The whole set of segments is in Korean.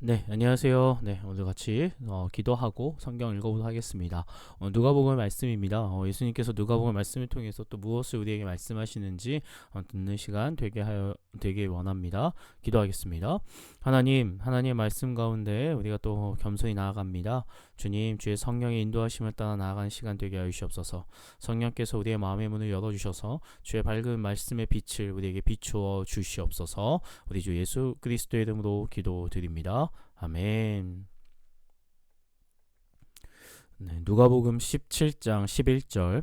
네, 안녕하세요. 네, 오늘 같이 기도하고 성경 읽어보도록 하겠습니다. 누가복음 말씀입니다. 예수님께서 누가복음 말씀을 통해서 또 무엇을 우리에게 말씀하시는지 듣는 시간 되게 원합니다. 기도하겠습니다. 하나님 말씀 가운데 우리가 또 겸손히 나아갑니다. 주님, 주의 성령의 인도하심을 따라 나아가는 시간 되게 하여 주시옵소서. 성령께서 우리의 마음의 문을 열어주셔서 주의 밝은 말씀의 빛을 우리에게 비추어 주시옵소서. 우리 주 예수 그리스도의 이름으로 기도드립니다. 아멘. 네, 누가복음 17장 11절.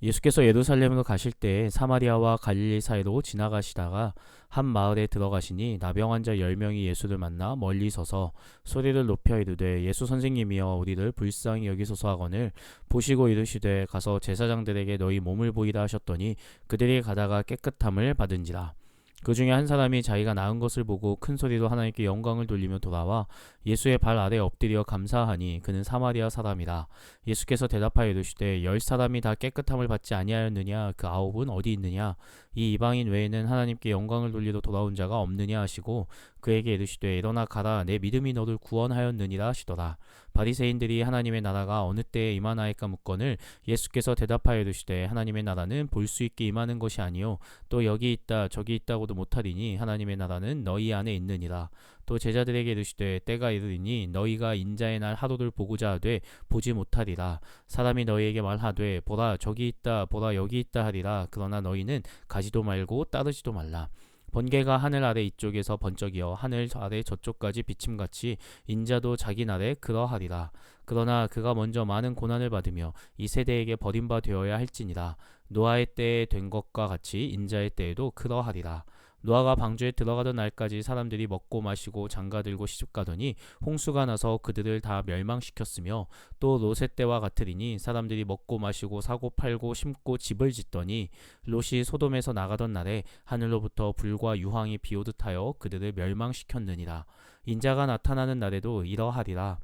예수께서 예루살렘으로 가실 때 사마리아와 갈릴리 사이로 지나가시다가 한 마을에 들어가시니 나병 환자 10명이 예수를 만나 멀리 서서 소리를 높여 이르되 예수 선생님이여 우리를 불쌍히 여기소서 하거늘 보시고 이르시되 가서 제사장들에게 너희 몸을 보이라 하셨더니 그들이 가다가 깨끗함을 받은지라. 그 중에 한 사람이 자기가 나은 것을 보고 큰 소리로 하나님께 영광을 돌리며 돌아와 예수의 발 아래 엎드려 감사하니 그는 사마리아 사람이라. 예수께서 대답하여 이르시되 10사람이 다 깨끗함을 받지 아니하였느냐? 그 9은 어디 있느냐? 이 이방인 외에는 하나님께 영광을 돌리러 돌아온 자가 없느냐 하시고 그에게 이르시되 일어나 가라 내 믿음이 너를 구원하였느니라 하시더라. 바리새인들이 하나님의 나라가 어느 때에 임하나이까 묻거늘 예수께서 대답하여 이르시되 하나님의 나라는 볼 수 있게 임하는 것이 아니요 또 여기 있다 저기 있다고도 못하리니 하나님의 나라는 너희 안에 있느니라. 또 제자들에게 이르시되 때가 이르리니 너희가 인자의 날 하루를 보고자 하되 보지 못하리라. 사람이 너희에게 말하되 보라 저기 있다 보라 여기 있다 하리라. 그러나 너희는 가지도 말고 따르지도 말라. 번개가 하늘 아래 이쪽에서 번쩍이어 하늘 아래 저쪽까지 비침같이 인자도 자기 날에 그러하리라. 그러나 그가 먼저 많은 고난을 받으며 이 세대에게 버림바 되어야 할지니라. 노아의 때에 된 것과 같이 인자의 때에도 그러하리라. 노아가 방주에 들어가던 날까지 사람들이 먹고 마시고 장가들고 시집가더니 홍수가 나서 그들을 다 멸망시켰으며 또 롯의 때와 같으리니 사람들이 먹고 마시고 사고 팔고 심고 집을 짓더니 롯이 소돔에서 나가던 날에 하늘로부터 불과 유황이 비오듯 하여 그들을 멸망시켰느니라. 인자가 나타나는 날에도 이러하리라.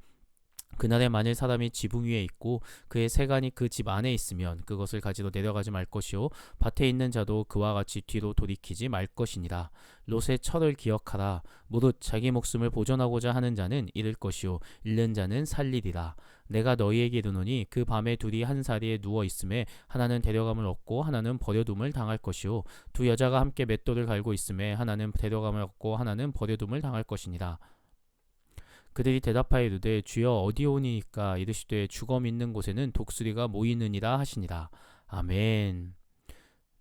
그날에 만일 사람이 지붕 위에 있고 그의 세간이 그 집 안에 있으면 그것을 가지러 내려가지 말 것이요 밭에 있는 자도 그와 같이 뒤로 돌이키지 말 것이니라. 롯의 철을 기억하라. 무릇 자기 목숨을 보존하고자 하는 자는 잃을 것이요 잃는 자는 살리리라. 내가 너희에게 이르노니 그 밤에 둘이 한 자리에 누워 있음에 하나는 데려감을 얻고 하나는 버려둠을 당할 것이요 두 여자가 함께 맷돌을 갈고 있음에 하나는 데려감을 얻고 하나는 버려둠을 당할 것이니라. 그들이 대답하여 이르되 주여 어디오니이까? 이르시되 죽음 있는 곳에는 독수리가 모이느니라 하시니라. 아멘.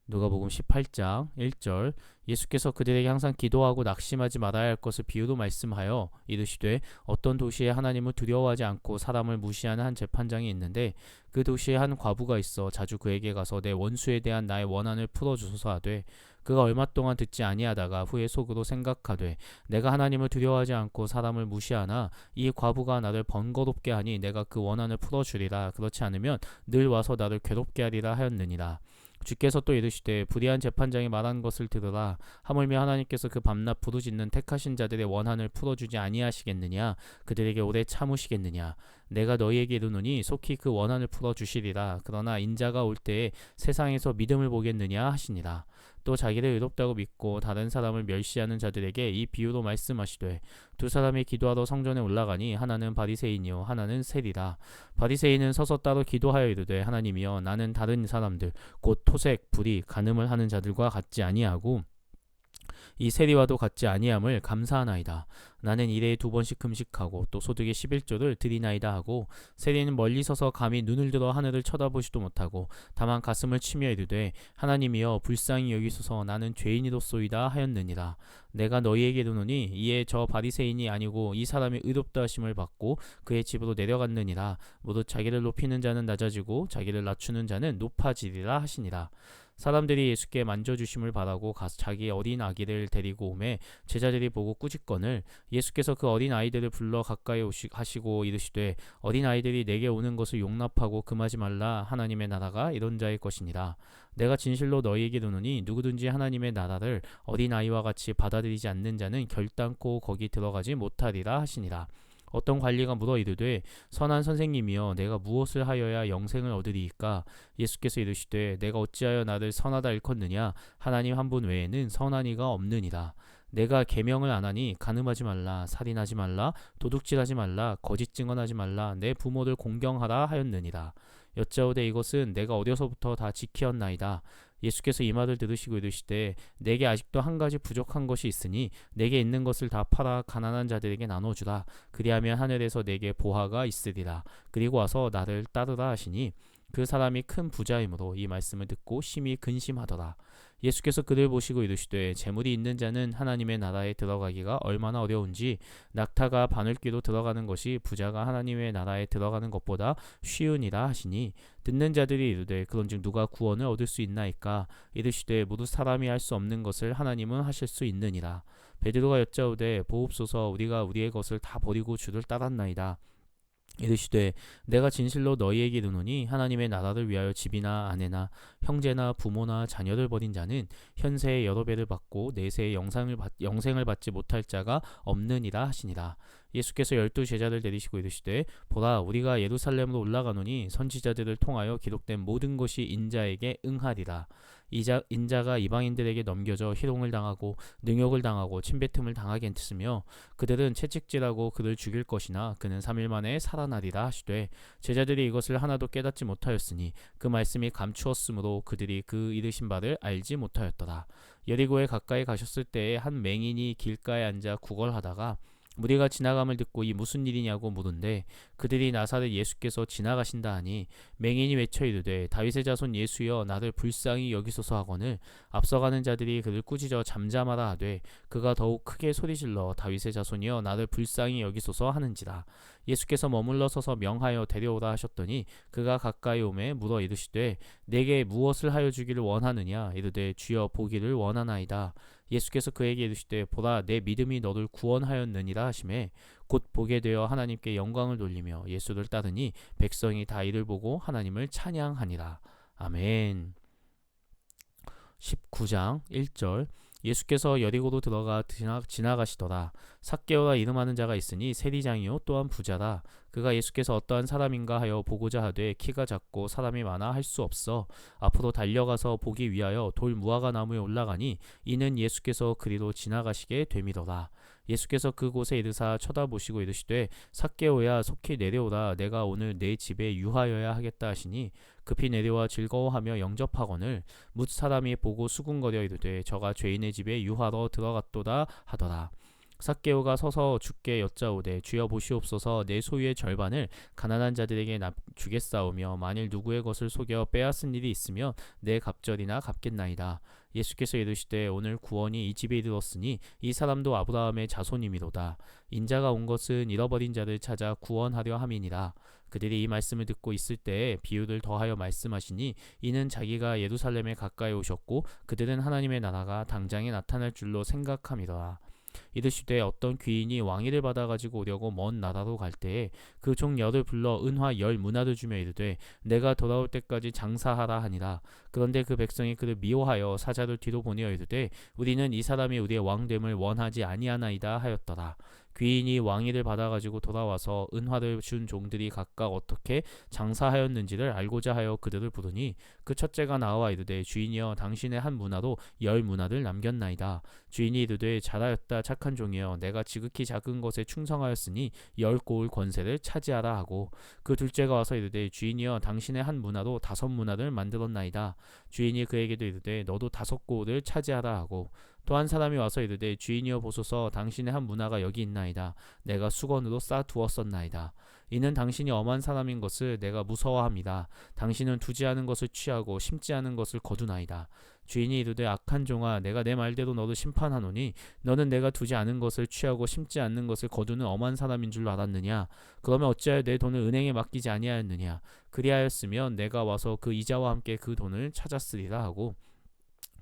누가복음 18장 1절. 예수께서 그들에게 항상 기도하고 낙심하지 말아야 할 것을 비유로 말씀하여 이르시되 어떤 도시에 하나님을 두려워하지 않고 사람을 무시하는 한 재판장이 있는데 그 도시에 한 과부가 있어 자주 그에게 가서 내 원수에 대한 나의 원한을 풀어주소서 하되 그가 얼마 동안 듣지 아니하다가 후에 속으로 생각하되 내가 하나님을 두려워하지 않고 사람을 무시하나 이 과부가 나를 번거롭게 하니 내가 그 원한을 풀어주리라. 그렇지 않으면 늘 와서 나를 괴롭게 하리라 하였느니라. 주께서 또 이르시되 불의한 재판장이 말한 것을 들으라. 하물며 하나님께서 그 밤낮 부르짖는 택하신 자들의 원한을 풀어주지 아니하시겠느냐? 그들에게 오래 참으시겠느냐? 내가 너희에게 이르노니 속히 그 원한을 풀어주시리라. 그러나 인자가 올 때에 세상에서 믿음을 보겠느냐 하시니라. 또 자기를 의롭다고 믿고 다른 사람을 멸시하는 자들에게 이 비유로 말씀하시되 두 사람이 기도하러 성전에 올라가니 하나는 바리새인이요 하나는 세리라. 바리새인은 서서 따로 기도하여 이르되 하나님이여 나는 다른 사람들 곧 토색, 불의, 간음을 하는 자들과 같지 아니하고 이 세리와도 같지 아니함을 감사하나이다. 나는 일에 2번씩 금식하고 또 소득의 11조를 드리나이다 하고 세리는 멀리 서서 감히 눈을 들어 하늘을 쳐다보지도 못하고 다만 가슴을 치며 이르되 하나님이여 불쌍히 여기소서 나는 죄인이로소이다 하였느니라. 내가 너희에게 이르노니 이에 저 바리새인이 아니고 이 사람이 의롭다 하심을 받고 그의 집으로 내려갔느니라. 모두 자기를 높이는 자는 낮아지고 자기를 낮추는 자는 높아지리라 하시니라. 사람들이 예수께 만져주심을 바라고 가서 자기 어린 아기를 데리고 오매 제자들이 보고 꾸짖거늘 예수께서 그 어린 아이들을 불러 가까이 하시고 이르시되 어린 아이들이 내게 오는 것을 용납하고 금하지 말라. 하나님의 나라가 이런 자의 것이니라. 내가 진실로 너희에게 이르노니 누구든지 하나님의 나라를 어린 아이와 같이 받아들이지 않는 자는 결단코 거기 들어가지 못하리라 하시니라. 어떤 관리가 물어 이르되 선한 선생님이여 내가 무엇을 하여야 영생을 얻으리이까? 예수께서 이르시되 내가 어찌하여 나를 선하다 일컫느냐? 하나님 한 분 외에는 선한 이가 없느니라. 내가 계명을 안 하니 간음하지 말라, 살인하지 말라, 도둑질하지 말라, 거짓 증언하지 말라, 내 부모를 공경하라 하였느니라. 여짜오되 이것은 내가 어려서부터 다 지키었나이다. 예수께서 이 말을 들으시고 이르시되 내게 아직도 한 가지 부족한 것이 있으니 내게 있는 것을 다 팔아 가난한 자들에게 나눠주라. 그리하면 하늘에서 내게 보화가 있으리라. 그리고 와서 나를 따르라 하시니 그 사람이 큰 부자이므로 이 말씀을 듣고 심히 근심하더라. 예수께서 그를 보시고 이르시되 재물이 있는 자는 하나님의 나라에 들어가기가 얼마나 어려운지 낙타가 바늘귀로 들어가는 것이 부자가 하나님의 나라에 들어가는 것보다 쉬우니라 하시니 듣는 자들이 이르되 그런즉 누가 구원을 얻을 수 있나이까. 이르시되 모두 사람이 할 수 없는 것을 하나님은 하실 수 있느니라. 베드로가 여짜오되 보옵소서 우리가 우리의 것을 다 버리고 주를 따랐나이다. 이르시되 내가 진실로 너희에게 이르노니 하나님의 나라를 위하여 집이나 아내나 형제나 부모나 자녀를 버린 자는 현세에 여러 배를 받고 내세에 영생을 받지 못할 자가 없느니라 하시니라. 예수께서 12제자를 내리시고 이르시되 보라 우리가 예루살렘으로 올라가노니 선지자들을 통하여 기록된 모든 것이 인자에게 응하리라. 인자가 이방인들에게 넘겨져 희롱을 당하고 능욕을 당하고 침뱉음을 당하겠으며 그들은 채찍질하고 그를 죽일 것이나 그는 3일 만에 살아나리라 하시되 제자들이 이것을 하나도 깨닫지 못하였으니 그 말씀이 감추었으므로 그들이 그 이르신 바를 알지 못하였더라. 여리고에 가까이 가셨을 때에 한 맹인이 길가에 앉아 구걸하다가 무리가 지나감을 듣고 이 무슨 일이냐고 물은데 그들이 나사렛 예수께서 지나가신다 하니 맹인이 외쳐 이르되 다윗의 자손 예수여 나를 불쌍히 여기소서 하거늘 앞서가는 자들이 그를 꾸짖어 잠잠하라 하되 그가 더욱 크게 소리질러 다윗의 자손이여 나를 불쌍히 여기소서 하는지라. 예수께서 머물러 서서 명하여 데려오라 하셨더니 그가 가까이 오매 물어 이르시되 내게 무엇을 하여 주기를 원하느냐. 이르되 주여 보기를 원하나이다. 예수께서 그에게 이르시되 보라 내 믿음이 너를 구원하였느니라 하시매 곧 보게 되어 하나님께 영광을 돌리며 예수를 따르니 백성이 다 이를 보고 하나님을 찬양하니라. 아멘. 19장 1절 예수께서 여리고로 들어가 지나가시더라. 삭개오라 이름하는 자가 있으니 세리장이요 또한 부자라. 그가 예수께서 어떠한 사람인가 하여 보고자 하되 키가 작고 사람이 많아 할 수 없어 앞으로 달려가서 보기 위하여 돌 무화과 나무에 올라가니 이는 예수께서 그리로 지나가시게 되미더라. 예수께서 그곳에 이르사 쳐다보시고 이르시되 삭개오야 속히 내려오라. 내가 오늘 내 집에 유하여야 하겠다 하시니 급히 내려와 즐거워하며 영접하거늘 뭇 사람이 보고 수군거려 이르되 저가 죄인의 집에 유하러 들어갔도다 하더라. 삭개오가 서서 주께 여짜오되 주여 보시옵소서 내 소유의 절반을 가난한 자들에게 주겠사오며 만일 누구의 것을 속여 빼앗은 일이 있으면 내 갑절이나 갚겠나이다. 예수께서 이르시되 오늘 구원이 이 집에 이르렀으니 이 사람도 아브라함의 자손이미로다. 인자가 온 것은 잃어버린 자를 찾아 구원하려 함이니라. 그들이 이 말씀을 듣고 있을 때에 비유를 더하여 말씀하시니 이는 자기가 예루살렘에 가까이 오셨고 그들은 하나님의 나라가 당장에 나타날 줄로 생각함이더라. 이르시되 어떤 귀인이 왕위를 받아가지고 오려고 먼 나라로 갈 때에 그 종 열을 불러 은화 10문화를 주며 이르되 내가 돌아올 때까지 장사하라 하니라. 그런데 그 백성이 그를 미워하여 사자를 뒤로 보내어 이르되 우리는 이 사람이 우리의 왕됨을 원하지 아니하나이다 하였더라. 귀인이 왕위를 받아가지고 돌아와서 은화를 준 종들이 각각 어떻게 장사하였는지를 알고자 하여 그들을 부르니 그 첫째가 나와 이르되 주인이여 당신의 한 문화로 10문화를 남겼나이다. 주인이 이르되 잘하였다 착한 종이여 내가 지극히 작은 것에 충성하였으니 10고을 권세를 차지하라 하고 그 둘째가 와서 이르되 주인이여 당신의 한 문화로 5문화를 만들었나이다. 주인이 그에게도 이르되 너도 5고을을 차지하라 하고 또 한 사람이 와서 이르되 주인이여 보소서 당신의 한 문화가 여기 있나이다. 내가 수건으로 싸두었었나이다. 이는 당신이 엄한 사람인 것을 내가 무서워합니다. 당신은 두지 않은 것을 취하고 심지 않은 것을 거두나이다. 주인이 이르되 악한 종아 내가 내 말대로 너를 심판하노니 너는 내가 두지 않은 것을 취하고 심지 않는 것을 거두는 엄한 사람인 줄 알았느냐. 그러면 어찌하여 내 돈을 은행에 맡기지 아니하였느냐. 그리하였으면 내가 와서 그 이자와 함께 그 돈을 찾았으리라 하고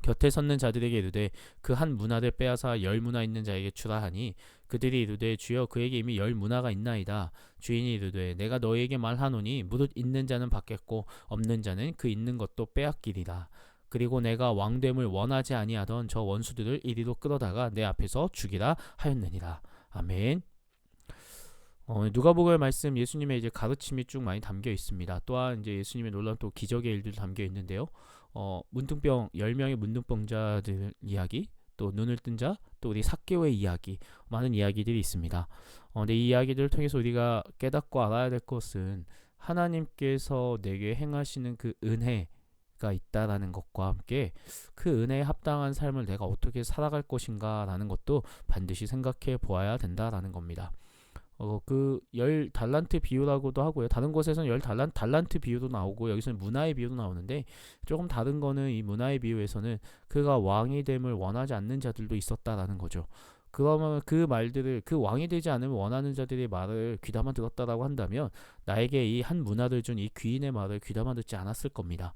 곁에 섰는 자들에게 이르되 그 한 문화를 빼앗아 10문화 있는 자에게 주라 하니 그들이 이르되 주여 그에게 이미 10문화가 있나이다. 주인이 이르되 내가 너희에게 말하노니 무릇 있는 자는 받겠고 없는 자는 그 있는 것도 빼앗기리라. 그리고 내가 왕됨을 원하지 아니하던 저 원수들을 이리로 끌어다가 내 앞에서 죽이라 하였느니라. 아멘. 누가복음 말씀 예수님의 이제 가르침이 쭉 많이 담겨 있습니다. 또한 이제 예수님의 놀라운 또 기적의 일들 담겨 있는데요. 문둥병 10명의 문둥병자들 이야기, 또 눈을 뜬 자, 또 우리 삭개오의 이야기, 많은 이야기들이 있습니다. 근데 이 이야기들을 통해서 우리가 깨닫고 알아야 될 것은 하나님께서 내게 행하시는 그 은혜가 있다라는 것과 함께 그 은혜에 합당한 삶을 내가 어떻게 살아갈 것인가라는 것도 반드시 생각해 보아야 된다라는 겁니다. 그 10달란트 비유라고도 하고요. 다른 곳에서는 10달란트 비유도 나오고 여기서는 문화의 비유도 나오는데 조금 다른 거는 이 문화의 비유에서는 그가 왕이 됨을 원하지 않는 자들도 있었다라는 거죠. 그러면 그 말들을 그 왕이 되지 않으면 원하는 자들의 말을 귀담아 들었다라고 한다면 나에게 이 한 문화를 준 이 귀인의 말을 귀담아 듣지 않았을 겁니다.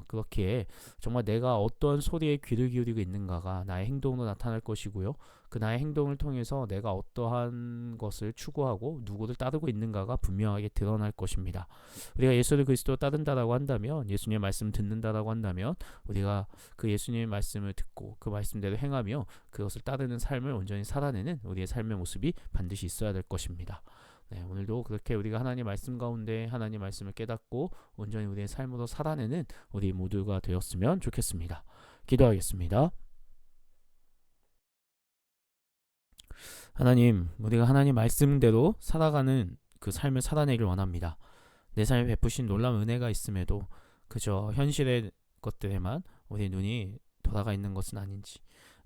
그렇기에 정말 내가 어떤 소리에 귀를 기울이고 있는가가 나의 행동으로 나타날 것이고요. 그 나의 행동을 통해서 내가 어떠한 것을 추구하고 누구를 따르고 있는가가 분명하게 드러날 것입니다. 우리가 예수 그리스도를 따른다라고 한다면, 예수님의 말씀을 듣는다라고 한다면 우리가 그 예수님의 말씀을 듣고 그 말씀대로 행하며 그것을 따르는 삶을 온전히 살아내는 우리의 삶의 모습이 반드시 있어야 될 것입니다. 네, 오늘도 그렇게 우리가 하나님 말씀 가운데 하나님 말씀을 깨닫고 온전히 우리의 삶으로 살아내는 우리 모두가 되었으면 좋겠습니다. 기도하겠습니다. 하나님, 우리가 하나님 말씀대로 살아가는 그 삶을 살아내길 원합니다. 내 삶에 베푸신 놀라운 은혜가 있음에도 그저 현실의 것들에만 우리 눈이 돌아가 있는 것은 아닌지,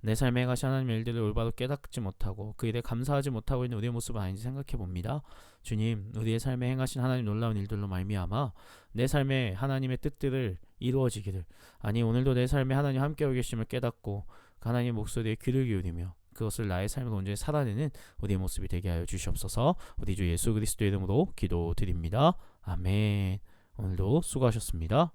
내 삶에 가신 하나님의 일들을 올바로 깨닫지 못하고 그 일에 감사하지 못하고 있는 우리의 모습은 아닌지 생각해 봅니다. 주님, 우리의 삶에 행하신 하나님 놀라운 일들로 말미암아 내 삶에 하나님의 뜻들을 이루어지기를, 아니 오늘도 내 삶에 하나님 함께하고 계심을 깨닫고 그 하나님의 목소리에 귀를 기울이며 그것을 나의 삶으로 온전히 살아내는 우리의 모습이 되게 하여 주시옵소서. 우리 주 예수 그리스도의 이름으로 기도드립니다. 아멘. 오늘도 수고하셨습니다.